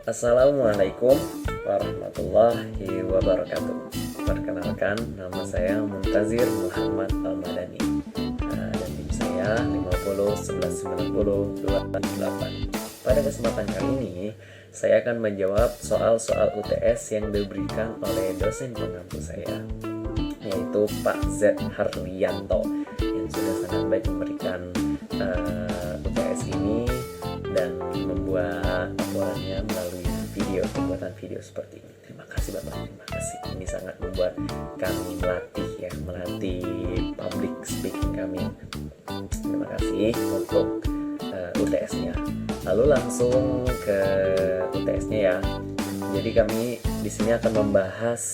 Assalamualaikum warahmatullahi wabarakatuh. Perkenalkan, nama saya Muntazir Muhammad Al-Madani, dan tim saya 50 11 90 28. Pada kesempatan kali ini, saya akan menjawab soal-soal UTS yang diberikan oleh dosen pengampu saya, yaitu Pak Z. Harlianto, yang sudah sangat baik memberikan UTS ini dan membuat laporannya melalui pembuatan video seperti ini. Terima kasih Bapak, terima kasih. Ini sangat membuat kami melatih public speaking kami. Terima kasih untuk UTS-nya. Lalu langsung ke UTS-nya ya. Jadi kami di sini akan membahas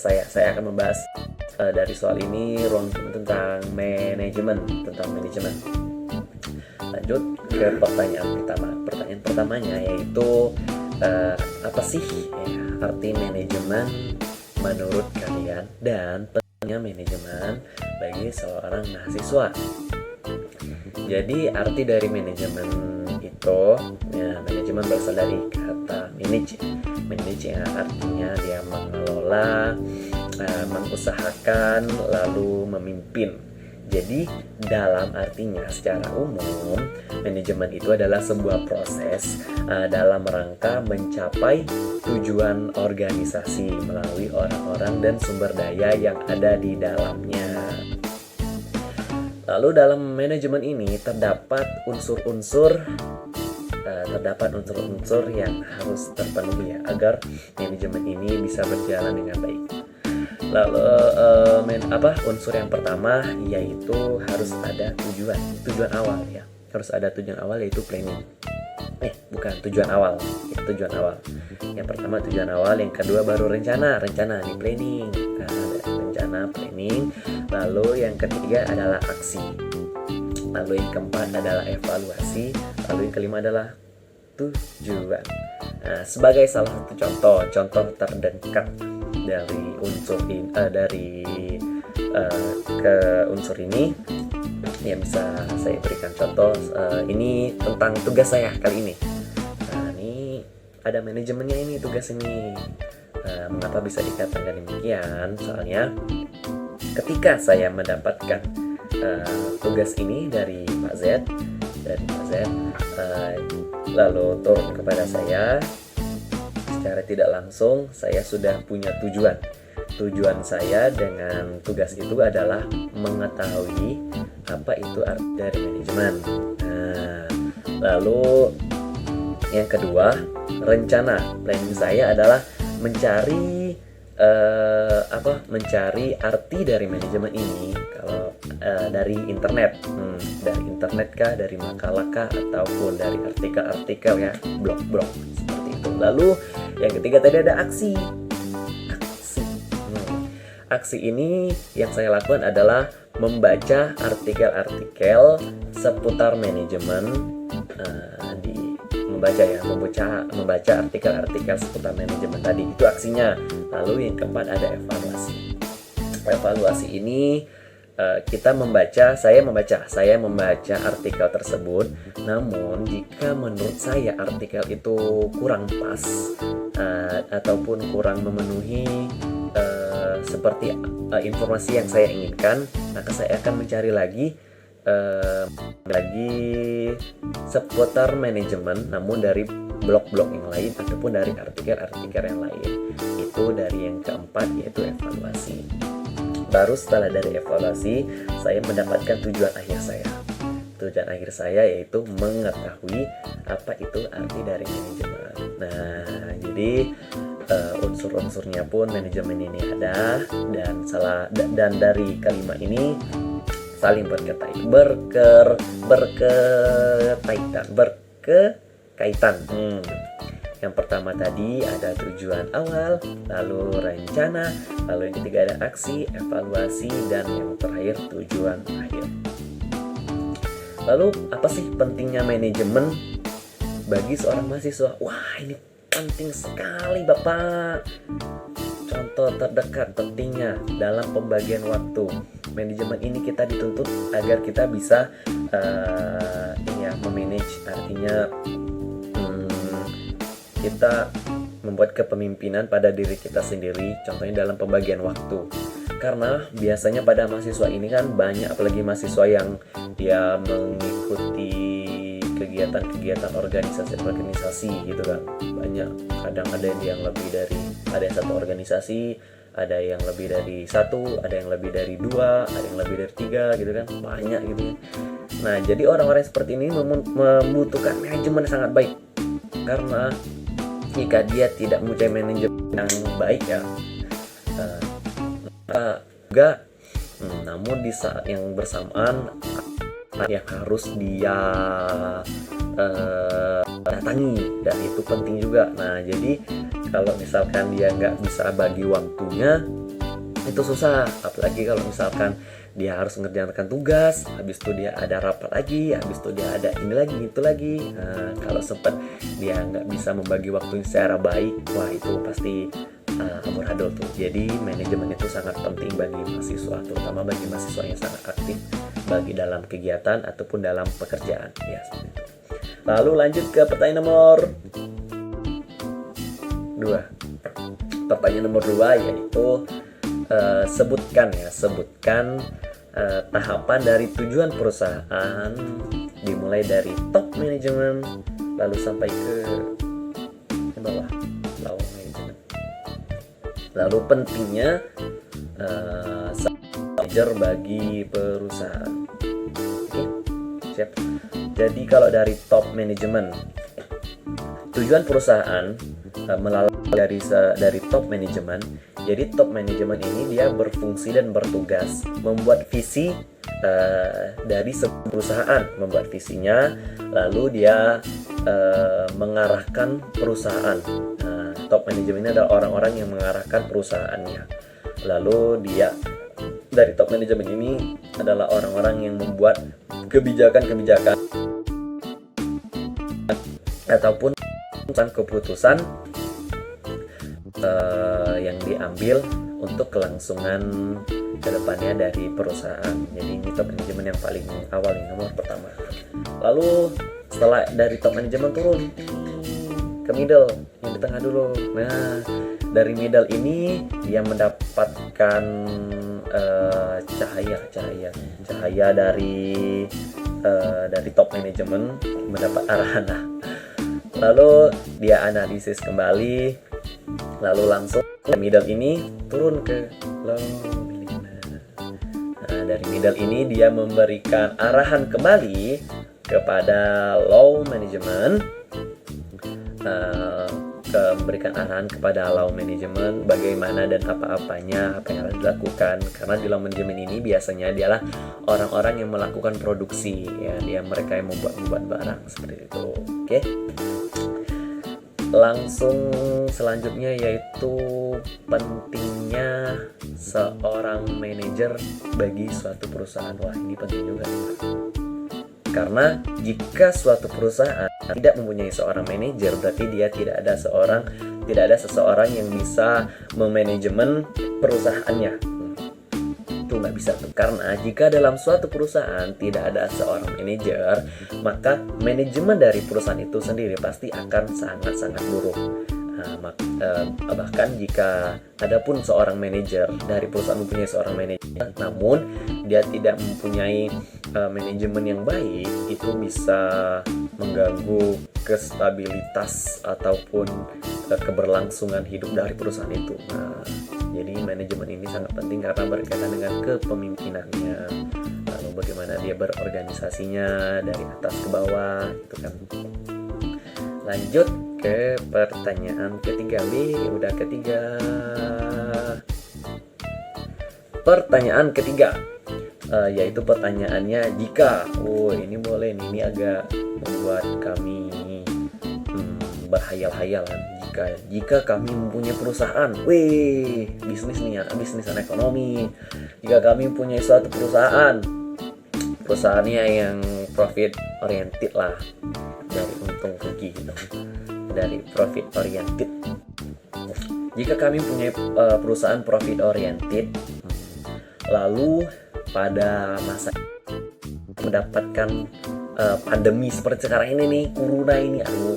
saya akan membahas dari soal ini tentang manajemen. Lanjut ke pertanyaan pertama. Pertanyaan pertamanya yaitu apa sih arti manajemen menurut kalian dan pentingnya manajemen bagi seorang mahasiswa. Jadi arti dari manajemen itu, manajemen berasal dari kata manage yang artinya dia mengelola, mengusahakan, lalu memimpin. Jadi dalam artinya secara umum, manajemen itu adalah sebuah proses dalam rangka mencapai tujuan organisasi melalui orang-orang dan sumber daya yang ada di dalamnya. Lalu dalam manajemen ini terdapat unsur-unsur yang harus terpenuhi agar manajemen ini bisa berjalan dengan baik. Lalu unsur yang pertama yaitu harus ada tujuan awal ya. Harus ada tujuan awal yaitu planning. Tujuan awal. Yang pertama tujuan awal, yang kedua baru rencana di planning. Rencana, planning. Lalu yang ketiga adalah aksi. Lalu yang keempat adalah evaluasi. Lalu yang kelima adalah tujuan. Sebagai salah satu contoh terdekat dari unsur unsur ini yang bisa saya berikan contoh, ini tentang tugas saya kali ini. Ini ada manajemennya ini, tugas ini. Mengapa bisa dikatakan demikian? Soalnya ketika saya mendapatkan tugas ini dari Pak Z, lalu turun kepada saya, secara tidak langsung saya sudah punya tujuan. Tujuan saya dengan tugas itu adalah mengetahui apa itu arti dari manajemen. Lalu yang kedua, rencana. Planning saya adalah mencari arti dari manajemen ini. Kalau dari internet, kah, dari makalah kah, ataupun dari artikel ya, blog seperti itu. Lalu yang ketiga tadi ada aksi. Aksi ini yang saya lakukan adalah membaca artikel-artikel seputar manajemen, membaca artikel-artikel seputar manajemen tadi, itu aksinya. Lalu yang keempat ada evaluasi. Evaluasi ini saya membaca artikel tersebut. Namun jika menurut saya artikel itu kurang pas ataupun kurang memenuhi seperti informasi yang saya inginkan, maka saya akan mencari lagi seputar manajemen, namun dari blog-blog yang lain ataupun dari artikel-artikel yang lain. Itu dari yang keempat, yaitu evaluasi. Baru setelah dari evaluasi, saya mendapatkan tujuan akhir saya. Tujuan akhir saya yaitu mengetahui apa itu arti dari manajemen. Nah, jadi unsur-unsurnya pun manajemen ini ada, dan dari kalimat ini saling berkaitan. Yang pertama tadi ada tujuan awal, lalu rencana, lalu yang ketiga ada aksi, evaluasi, dan yang terakhir tujuan akhir. Lalu apa sih pentingnya manajemen bagi seorang mahasiswa? Wah, ini penting sekali Bapak. Contoh terdekat pentingnya dalam pembagian waktu. Manajemen ini kita dituntut agar kita bisa memanage, artinya kita membuat kepemimpinan pada diri kita sendiri, contohnya dalam pembagian waktu. Karena biasanya pada mahasiswa ini kan banyak, apalagi mahasiswa yang dia mengikuti kegiatan-kegiatan organisasi gitu kan. Banyak, kadang ada yang lebih dari, ada yang satu organisasi, ada yang lebih dari satu, ada yang lebih dari dua, ada yang lebih dari tiga gitu kan, banyak gitu kan. Nah, jadi orang-orang seperti ini membutuhkan manajemen yang sangat baik, karena jika dia tidak mempunyai manajemen yang baik ya, juga namun di saat yang bersamaan yang harus dia datangi, dan itu penting juga. Nah, jadi kalau misalkan dia nggak bisa bagi waktunya, itu susah. Apalagi kalau misalkan dia harus mengerjakan tugas, habis itu dia ada rapat lagi, habis itu dia ada ini lagi, itu lagi. Nah, kalau sempat dia nggak bisa membagi waktunya secara baik, wah itu pasti amburadul tuh. Jadi manajemen itu sangat penting bagi mahasiswa, terutama bagi mahasiswa yang sangat aktif bagi dalam kegiatan ataupun dalam pekerjaan ya, seperti itu. Lalu lanjut ke pertanyaan nomor 2. Pertanyaan nomor 2 yaitu sebutkan tahapan dari tujuan perusahaan, dimulai dari top manajemen lalu sampai ke bawah, low manajemen. Lalu pentingnya manajer bagi perusahaan. Oke, siap. Jadi kalau dari top manajemen, tujuan perusahaan melalui dari top manajemen. Jadi top manajemen ini dia berfungsi dan bertugas membuat visi dari sebuah perusahaan, membuat visinya, lalu dia mengarahkan perusahaan. Nah, top manajemen ini adalah orang-orang yang mengarahkan perusahaannya. Lalu dia dari top manajemen ini adalah orang-orang yang membuat kebijakan-kebijakan ataupun keputusan yang diambil untuk kelangsungan kedepannya dari perusahaan. Jadi ini top manajemen yang paling awal, yang nomor pertama. Lalu setelah dari top manajemen turun ke middle, yang di tengah dulu. Nah, dari middle ini dia mendapatkan cahaya dari top manajemen, mendapat arahan. Lalu dia analisis kembali, lalu langsung middle ini turun ke low management. Nah, dari middle ini dia memberikan arahan kembali kepada low management, memberikan arahan kepada low management bagaimana dan apa-apanya, apa yang harus dilakukan. Karena di low management ini biasanya dialah orang-orang yang melakukan produksi, ya, mereka yang membuat barang seperti itu. Oke. Langsung selanjutnya yaitu pentingnya seorang manajer bagi suatu perusahaan. Wah, ini penting juga nih. Karena jika suatu perusahaan tidak mempunyai seorang manajer, berarti dia tidak ada seseorang yang bisa memanajemen perusahaannya. Itu nggak bisa tuh. Karena jika dalam suatu perusahaan tidak ada seorang manajer, maka manajemen dari perusahaan itu sendiri pasti akan sangat-sangat buruk. Bahkan jika ada pun seorang manajer dari perusahaan mempunyai seorang manajer, namun dia tidak mempunyai manajemen yang baik, itu bisa mengganggu kestabilitas ataupun keberlangsungan hidup dari perusahaan itu. Nah, jadi manajemen ini sangat penting karena berkaitan dengan kepemimpinannya, lalu bagaimana dia berorganisasinya dari atas ke bawah, itu kan. Lanjut ke pertanyaan ketiga. Udah ketiga. Pertanyaan ketiga, yaitu pertanyaannya jika. Ini boleh nih, ini agak membuat kami berhayal-hayalan. Jika kami mempunyai perusahaan, bisnis nih ya, bisnis dan ekonomi. Jika kami mempunyai suatu perusahaannya yang profit oriented lah, dari untung rugi gitu, dari profit oriented. Jika kami mempunyai perusahaan profit oriented, lalu pada masa mendapatkan pandemi seperti sekarang ini nih,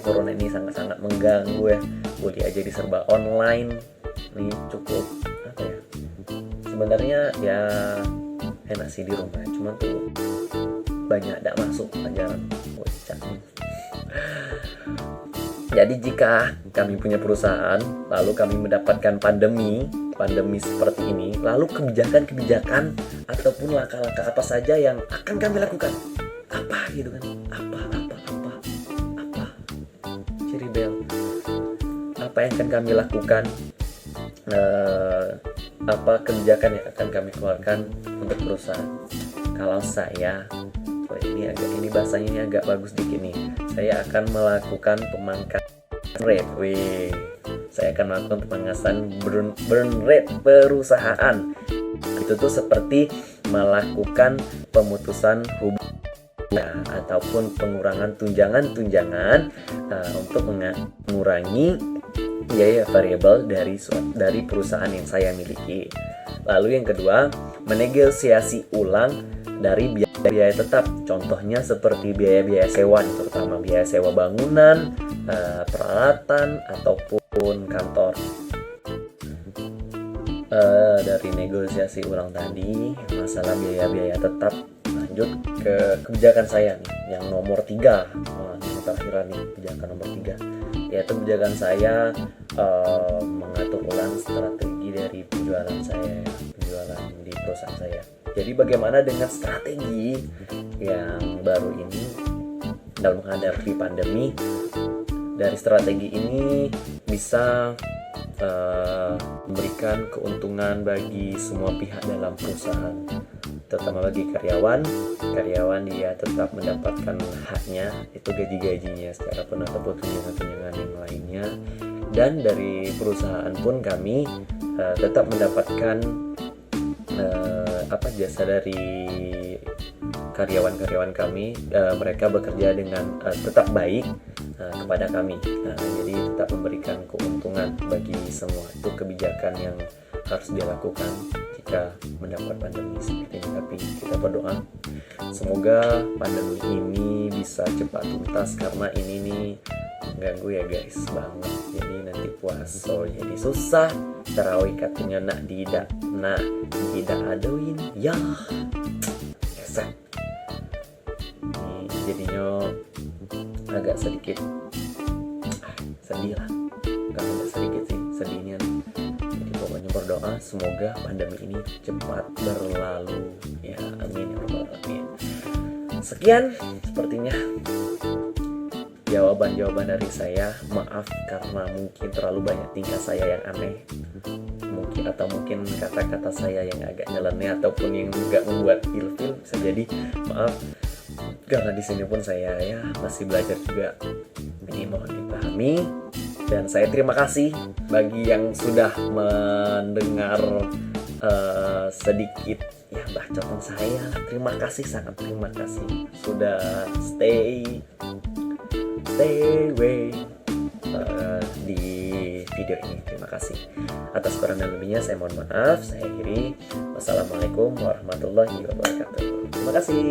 corona ini sangat-sangat mengganggu ya. Kuliah jadi serba online nih, cukup apa ya, sebenarnya ya enak sih di rumah, cuma tuh banyak tidak masuk pelajaran. Jadi jika kami punya perusahaan lalu kami mendapatkan pandemi seperti ini, lalu kebijakan ataupun langkah-langkah apa saja yang akan kami lakukan, apa gitu kan, apa Ciribel, apa yang akan kami lakukan, apa kebijakan yang akan kami keluarkan untuk perusahaan. Kalau saya, ini bahasanya ini agak bagus dikit nih, saya akan melakukan pemangkasan rate. Saya akan melakukan pemangkasan burn rate perusahaan. Itu tuh seperti melakukan pemutusan hubungan ataupun pengurangan tunjangan untuk mengurangi biaya variabel dari perusahaan yang saya miliki. Lalu yang kedua, menegosiasi ulang dari biaya tetap. Contohnya seperti biaya-biaya sewa, terutama biaya sewa bangunan, peralatan ataupun kantor. Dari negosiasi ulang tadi masalah biaya-biaya tetap, lanjut ke kebijakan saya nih yang nomor 3. Ini terakhiran nih, kebijakan nomor 3, yaitu kebijakan saya mengatur ulang strategi dari penjualan di perusahaan saya. Jadi bagaimana dengan strategi yang baru ini dalam menghadapi pandemi? Dari strategi ini bisa memberikan keuntungan bagi semua pihak dalam perusahaan, terutama bagi karyawan dia tetap mendapatkan haknya, itu gajinya secara penuh ataupun tunjangan yang lainnya. Dan dari perusahaan pun kami tetap mendapatkan jasa dari karyawan kami, mereka bekerja dengan tetap baik kepada kami. Jadi tetap memberikan keuntungan bagi semua. Itu kebijakan yang harus dilakukan jika mendapat pandemi seperti ini. Tapi kita berdoa semoga pandemi ini bisa cepat tuntas, karena ini nih ganggu ya guys banget. Jadi nanti puasa jadi susah, tarawih katanya nak tidak aduin ya esek. Ini jadinya agak sedikit sedih lah, bukan agak sedikit sih sedihnya. Jadi pokoknya berdoa semoga pandemi ini cepat berlalu ya, amin ya rabbal alamin. Sekian sepertinya jawaban dari saya. Maaf karena mungkin terlalu banyak tingkah saya yang aneh, mungkin kata-kata saya yang agak nyeleneh ataupun yang nggak membuat ilfil, bisa jadi. Maaf karena di sini pun saya ya masih belajar juga, ini mohon dipahami. Dan saya terima kasih bagi yang sudah mendengar sedikit ya bacotan saya. Terima kasih, sangat terima kasih sudah stay di video ini. Terima kasih. Atas kurang dan lebihnya saya mohon maaf. Saya akhiri. Wassalamualaikum warahmatullahi wabarakatuh. Terima kasih.